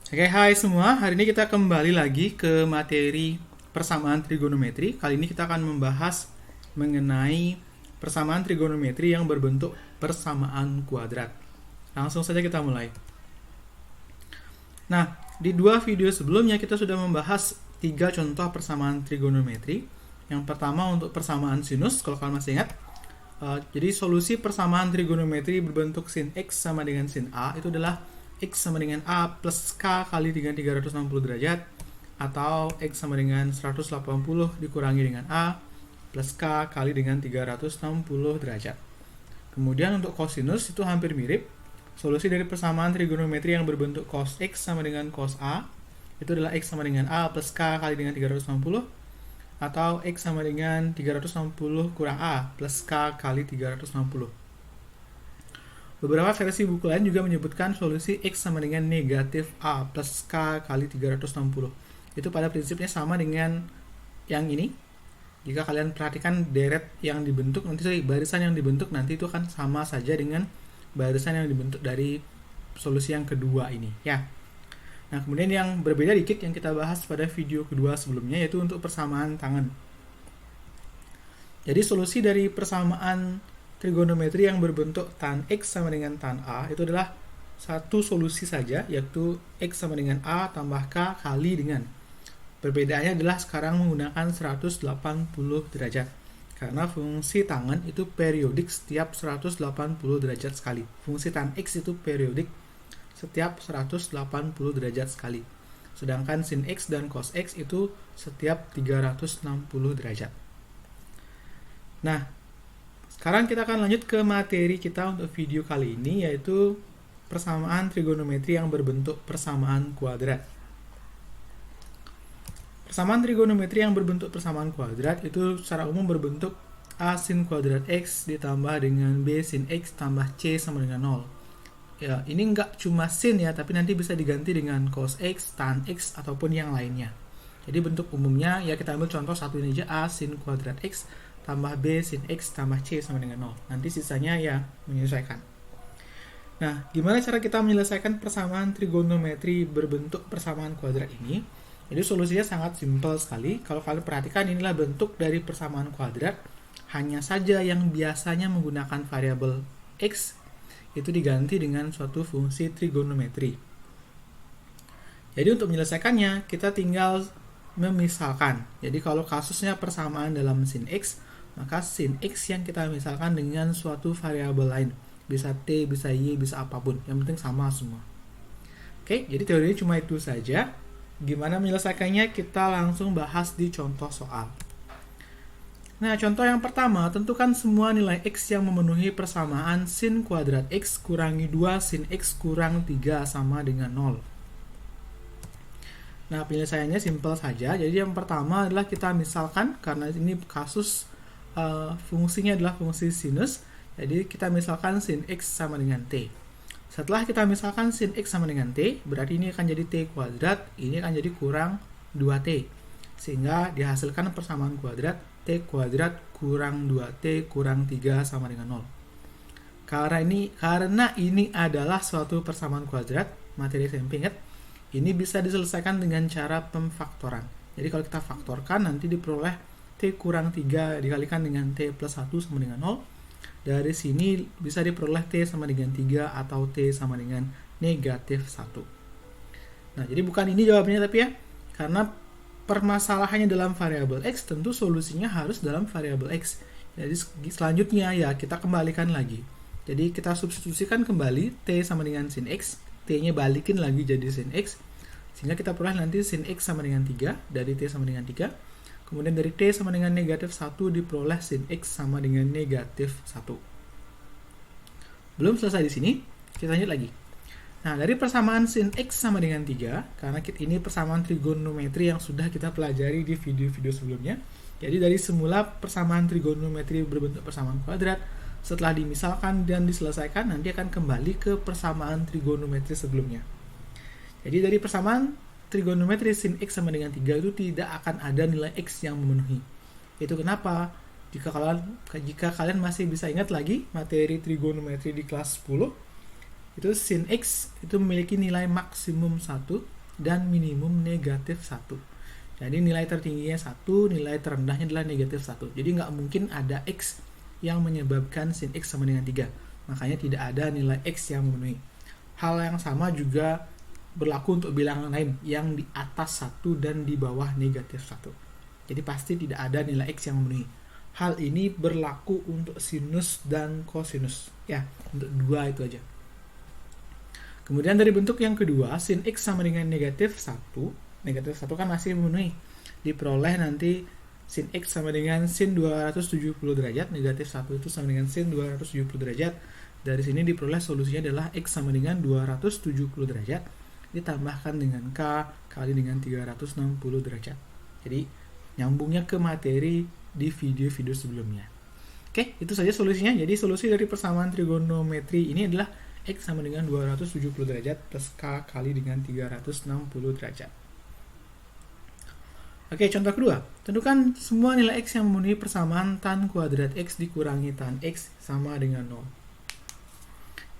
Oke, hai semua. Hari ini kita kembali lagi ke materi persamaan trigonometri. Kali ini kita akan membahas mengenai persamaan trigonometri yang berbentuk persamaan kuadrat. Langsung saja kita mulai. Nah, di dua video sebelumnya kita sudah membahas tiga contoh persamaan trigonometri. Yang pertama untuk persamaan sinus, kalau kalian masih ingat. Jadi solusi persamaan trigonometri berbentuk sin X sama dengan sin A itu adalah X sama dengan A plus K kali dengan 360 derajat, atau X sama dengan 180 dikurangi dengan A plus K kali dengan 360 derajat. Kemudian untuk kosinus itu hampir mirip. Solusi dari persamaan trigonometri yang berbentuk cos X sama dengan cos A itu adalah X sama dengan A plus K kali dengan 360, atau X sama dengan 360 kurang A plus K kali 360. Beberapa versi buku lain juga menyebutkan solusi X sama dengan negatif A plus K kali 360. Itu pada prinsipnya sama dengan yang ini. Jika kalian perhatikan deret yang dibentuk, barisan yang dibentuk nanti itu akan sama saja dengan barisan yang dibentuk dari solusi yang kedua ini, ya. Nah, kemudian yang berbeda dikit yang kita bahas pada video kedua sebelumnya, yaitu untuk persamaan tangan. Jadi solusi dari persamaan trigonometri yang berbentuk tan X sama dengan tan A itu adalah satu solusi saja, yaitu X sama dengan A tambah K kali dengan. Perbedaannya adalah sekarang menggunakan 180 derajat. Karena fungsi tangan itu periodik setiap 180 derajat sekali. Fungsi tan X itu periodik setiap 180 derajat sekali. Sedangkan sin X dan cos X itu setiap 360 derajat. Nah, sekarang kita akan lanjut ke materi kita untuk video kali ini, yaitu persamaan trigonometri yang berbentuk persamaan kuadrat. Persamaan trigonometri yang berbentuk persamaan kuadrat itu secara umum berbentuk A sin kuadrat X ditambah dengan B sin X tambah C sama dengan 0. Ya, ini nggak cuma sin ya, tapi nanti bisa diganti dengan cos X, tan X, ataupun yang lainnya. Jadi bentuk umumnya ya kita ambil contoh satu ini aja, A sin kuadrat X tambah B sin X tambah C sama dengan 0. Nanti sisanya ya menyesuaikan. Nah, gimana cara kita menyelesaikan persamaan trigonometri berbentuk persamaan kuadrat ini? Jadi solusinya sangat simpel sekali. Kalau kalian perhatikan, inilah bentuk dari persamaan kuadrat. Hanya saja yang biasanya menggunakan variabel X itu diganti dengan suatu fungsi trigonometri. Jadi untuk menyelesaikannya, kita tinggal memisalkan. Jadi kalau kasusnya persamaan dalam sin X, maka sin X yang kita misalkan dengan suatu variabel lain. Bisa T, bisa Y, bisa apapun. Yang penting sama semua. Oke, jadi teorinya cuma itu saja. Gimana menyelesaikannya? Kita langsung bahas di contoh soal. Nah, contoh yang pertama, tentukan semua nilai X yang memenuhi persamaan sin kuadrat X kurangi 2 sin X kurang 3 sama dengan 0. Nah, penyelesaiannya simpel saja. Jadi yang pertama adalah kita misalkan, karena ini kasus fungsinya adalah fungsi sinus, jadi kita misalkan sin X sama dengan T. Setelah kita misalkan sin X sama dengan T, berarti ini akan jadi T kuadrat, ini akan jadi kurang 2T. Sehingga dihasilkan persamaan kuadrat T kuadrat kurang 2T kurang 3 sama dengan 0. Karena ini adalah suatu persamaan kuadrat, materi SMP ingat, ini bisa diselesaikan dengan cara pemfaktoran. Jadi kalau kita faktorkan, nanti diperoleh T kurang 3 dikalikan dengan T plus 1 sama dengan 0. Dari sini bisa diperoleh T sama dengan 3 atau T sama dengan negatif 1. Nah, jadi bukan ini jawabannya tapi ya, karena permasalahannya dalam variabel X, tentu solusinya harus dalam variabel X. Jadi selanjutnya ya kita kembalikan lagi. Jadi kita substitusikan kembali T sama dengan sin X, T-nya balikin lagi jadi sin X, sehingga kita peroleh nanti sin X sama dengan 3, dari T sama dengan 3. Kemudian dari T sama dengan negatif 1 diperoleh sin X sama dengan negatif 1. Belum selesai di sini, kita lanjut lagi. Nah, dari persamaan sin X sama dengan 3, karena ini persamaan trigonometri yang sudah kita pelajari di video-video sebelumnya. Jadi dari semula persamaan trigonometri berbentuk persamaan kuadrat, setelah dimisalkan dan diselesaikan, nanti akan kembali ke persamaan trigonometri sebelumnya. Jadi dari persamaan trigonometri sin X sama dengan 3 itu tidak akan ada nilai X yang memenuhi. Itu kenapa? Jika kalian masih bisa ingat lagi materi trigonometri di kelas 10, itu sin X itu memiliki nilai maksimum 1 dan minimum negatif 1. Jadi nilai tertingginya 1, nilai terendahnya adalah negatif 1. Jadi nggak mungkin ada X yang menyebabkan sin X sama dengan 3. Makanya tidak ada nilai X yang memenuhi. Hal yang sama juga berlaku untuk bilangan lain yang di atas 1 dan di bawah negatif 1. Jadi pasti tidak ada nilai X yang memenuhi. Hal ini berlaku untuk sinus dan kosinus. Ya, untuk dua itu aja. Kemudian dari bentuk yang kedua, sin X sama dengan negatif 1. Negatif 1 kan masih memenuhi. Diperoleh nanti sin X sama dengan sin 270 derajat. Negatif 1 itu sama dengan sin 270 derajat. Dari sini diperoleh solusinya adalah X sama dengan 270 derajat. Ditambahkan dengan K kali dengan 360 derajat. Jadi nyambungnya ke materi di video-video sebelumnya. Oke, itu saja solusinya. Jadi solusi dari persamaan trigonometri ini adalah X sama dengan 270 derajat plus K kali dengan 360 derajat. Oke, contoh kedua. Tentukan semua nilai X yang memenuhi persamaan tan kuadrat X dikurangi tan X sama dengan 0.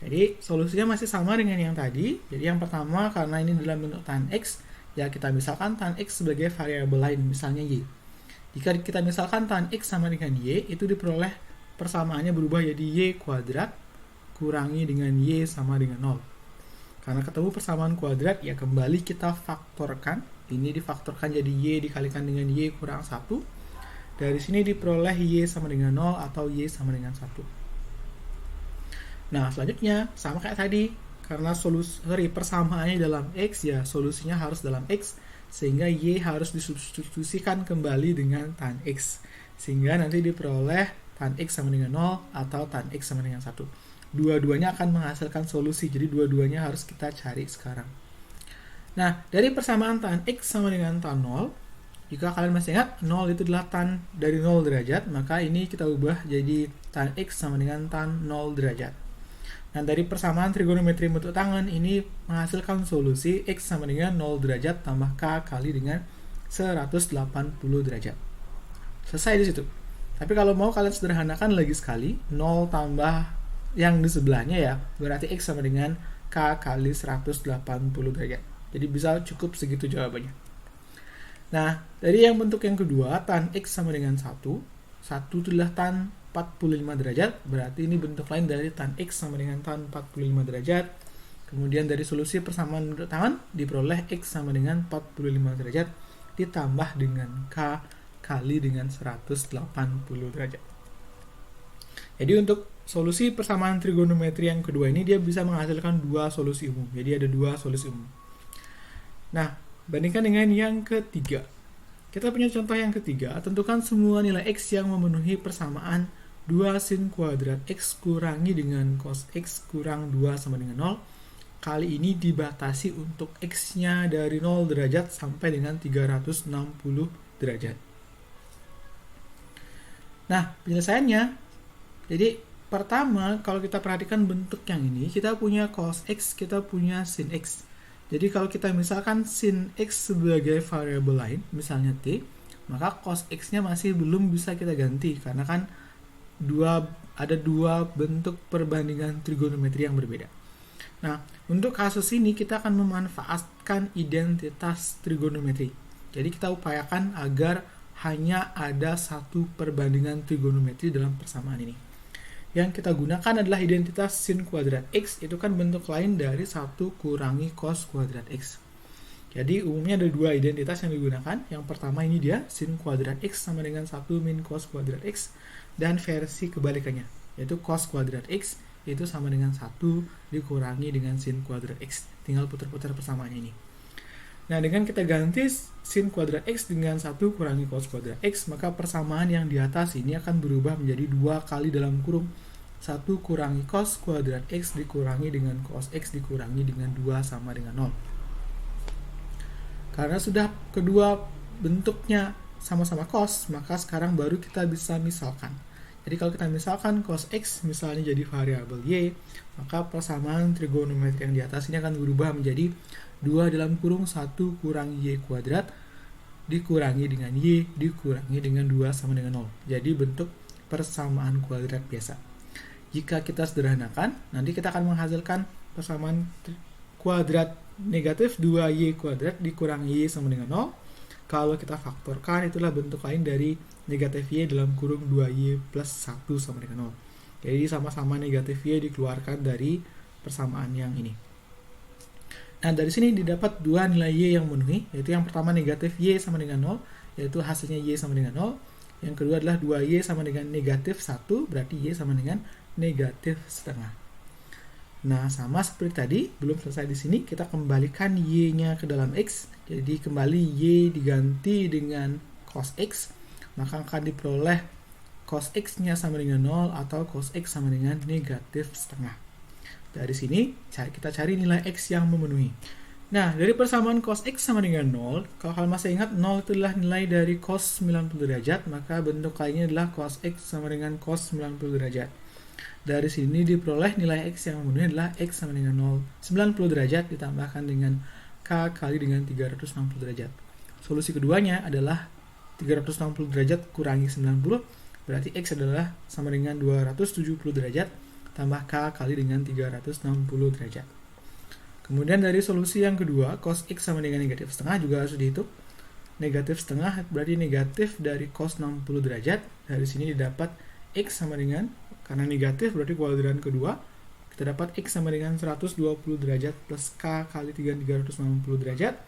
Jadi solusinya masih sama dengan yang tadi. Jadi yang pertama, karena ini dalam bentuk tan X, ya kita misalkan tan X sebagai variabel lain, misalnya Y. Jika kita misalkan tan X sama dengan Y, itu diperoleh persamaannya berubah jadi Y kuadrat kurangi dengan Y sama dengan 0. Karena ketemu persamaan kuadrat, ya kembali kita faktorkan. Ini difaktorkan jadi Y dikalikan dengan Y kurang 1. Dari sini diperoleh Y sama dengan 0 atau Y sama dengan 1. Nah, selanjutnya sama kayak tadi. Karena persamaannya dalam X, ya solusinya harus dalam X. Sehingga Y harus disubstitusikan kembali dengan tan X. Sehingga nanti diperoleh tan X sama dengan 0 atau tan X sama dengan 1. Dua-duanya akan menghasilkan solusi. Jadi dua-duanya harus kita cari sekarang. Nah, dari persamaan tan X sama dengan tan 0, jika kalian masih ingat, 0 itu adalah tan dari 0 derajat, maka ini kita ubah jadi tan X sama dengan tan 0 derajat. Nah, dari persamaan trigonometri bentuk tangan, ini menghasilkan solusi X sama dengan 0 derajat tambah K kali dengan 180 derajat. Selesai di situ. Tapi kalau mau kalian sederhanakan lagi sekali, 0 tambah yang di sebelahnya ya, berarti X sama dengan K kali 180 derajat. Jadi bisa cukup segitu jawabannya. Nah, dari yang bentuk yang kedua, tan X sama dengan 1. 1 itu adalah tan 45 derajat. Berarti ini bentuk lain dari tan X sama dengan tan 45 derajat. Kemudian dari solusi persamaan bentuk tangan, diperoleh X sama dengan 45 derajat. Ditambah dengan K kali dengan 180 derajat. Jadi untuk solusi persamaan trigonometri yang kedua ini, dia bisa menghasilkan dua solusi umum. Jadi ada dua solusi umum. Nah, bandingkan dengan yang ketiga. Kita punya contoh yang ketiga. Tentukan semua nilai X yang memenuhi persamaan 2 sin kuadrat X kurangi dengan cos X kurang 2 sama dengan 0. Kali ini dibatasi untuk X-nya dari 0 derajat sampai dengan 360 derajat. Nah, penyelesaiannya. Jadi, pertama, kalau kita perhatikan bentuk yang ini, kita punya cos X, kita punya sin X. Jadi kalau kita misalkan sin X sebagai variabel lain, misalnya T, maka cos X-nya masih belum bisa kita ganti, karena kan ada dua bentuk perbandingan trigonometri yang berbeda. Nah, untuk kasus ini kita akan memanfaatkan identitas trigonometri. Jadi kita upayakan agar hanya ada satu perbandingan trigonometri dalam persamaan ini. Yang kita gunakan adalah identitas sin kuadrat X, itu kan bentuk lain dari 1 kurangi cos kuadrat X. Jadi umumnya ada dua identitas yang digunakan. Yang pertama ini dia, sin kuadrat X sama dengan 1 min cos kuadrat X. Dan versi kebalikannya, yaitu cos kuadrat X itu sama dengan 1 dikurangi dengan sin kuadrat X. Tinggal putar-putar persamaannya ini. Nah, dengan kita ganti sin kuadrat X dengan 1 kurangi cos kuadrat X, maka persamaan yang di atas ini akan berubah menjadi 2 kali dalam kurung 1 kurangi cos kuadrat X dikurangi dengan cos X dikurangi dengan 2 sama dengan 0. Karena sudah kedua bentuknya sama-sama cos, maka sekarang baru kita bisa misalkan. Jadi kalau kita misalkan cos X misalnya jadi variabel Y, maka persamaan trigonometri yang di atas ini akan berubah menjadi 2 dalam kurung 1 kurangi Y kuadrat dikurangi dengan Y dikurangi dengan 2 sama dengan 0. Jadi bentuk persamaan kuadrat biasa. Jika kita sederhanakan, nanti kita akan menghasilkan persamaan kuadrat negatif 2y kuadrat dikurangi y sama dengan 0. Kalau kita faktorkan, itulah bentuk lain dari negatif y dalam kurung 2y plus 1 sama dengan 0. Jadi sama-sama negatif y dikeluarkan dari persamaan yang ini. Nah, dari sini didapat dua nilai y yang memenuhi, yaitu yang pertama negatif y sama dengan 0, yaitu hasilnya y sama dengan 0. Yang kedua adalah 2y sama dengan negatif 1, berarti y sama dengan negatif setengah. Nah, sama seperti tadi, belum selesai di sini, kita kembalikan y-nya ke dalam x. Jadi kembali y diganti dengan cos x, maka akan diperoleh cos x-nya sama dengan 0 atau cos x sama dengan negatif setengah. Dari sini kita cari nilai x yang memenuhi. Nah, dari persamaan cos x sama dengan 0, kalau kalian masih ingat 0 itu adalah nilai dari cos 90 derajat, maka bentuk lainnya adalah cos x sama dengan cos 90 derajat. Dari sini diperoleh nilai x yang memenuhi adalah x sama dengan 90 derajat ditambahkan dengan k kali dengan 360 derajat. Solusi keduanya adalah 360 derajat kurangi 90, berarti x adalah sama dengan 270 derajat tambah k kali dengan 360 derajat. Kemudian dari solusi yang kedua, cos x sama dengan negatif setengah juga harus dihitung. Negatif setengah berarti negatif dari cos 60 derajat. Dari sini didapat x sama dengan, karena negatif berarti kuadran kedua, kita dapat x sama dengan 120 derajat plus k kali 360 derajat.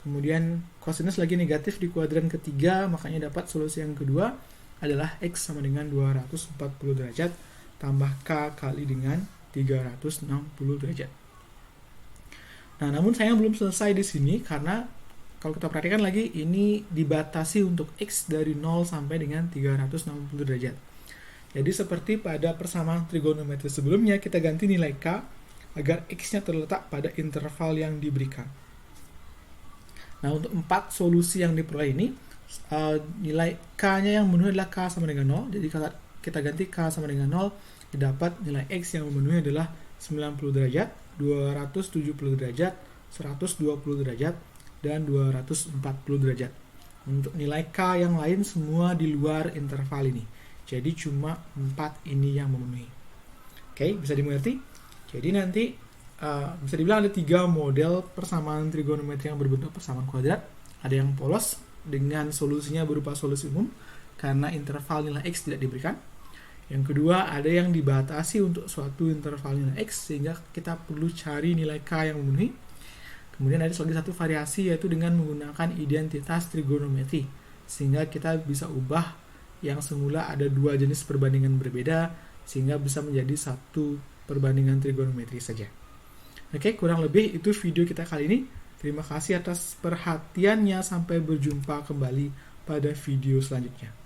Kemudian kosinus lagi negatif di kuadran ketiga, makanya dapat solusi yang kedua adalah x sama dengan 240 derajat tambah k kali dengan 360 derajat. Nah, namun sayang belum selesai di sini karena kalau kita perhatikan lagi ini dibatasi untuk x dari 0 sampai dengan 360 derajat. Jadi seperti pada persamaan trigonometri sebelumnya, kita ganti nilai k agar x-nya terletak pada interval yang diberikan. Nah, untuk 4 solusi yang diperoleh ini, nilai k-nya yang memenuhi adalah k sama dengan 0. Jadi kalau kita ganti k sama dengan 0, didapat nilai x yang memenuhi adalah 90 derajat, 270 derajat, 120 derajat, dan 240 derajat. Untuk nilai k yang lain semua di luar interval ini. Jadi cuma 4 ini yang memenuhi. Oke, bisa dimengerti? Jadi nanti bisa dibilang ada 3 model persamaan trigonometri yang berbentuk persamaan kuadrat. Ada yang polos dengan solusinya berupa solusi umum karena interval nilai x tidak diberikan. Yang kedua, ada yang dibatasi untuk suatu interval nilai x sehingga kita perlu cari nilai k yang memenuhi. Kemudian ada lagi satu variasi yaitu dengan menggunakan identitas trigonometri sehingga kita bisa ubah yang semula ada 2 jenis perbandingan berbeda sehingga bisa menjadi satu perbandingan trigonometri saja. Oke, kurang lebih itu video kita kali ini. Terima kasih atas perhatiannya, sampai berjumpa kembali pada video selanjutnya.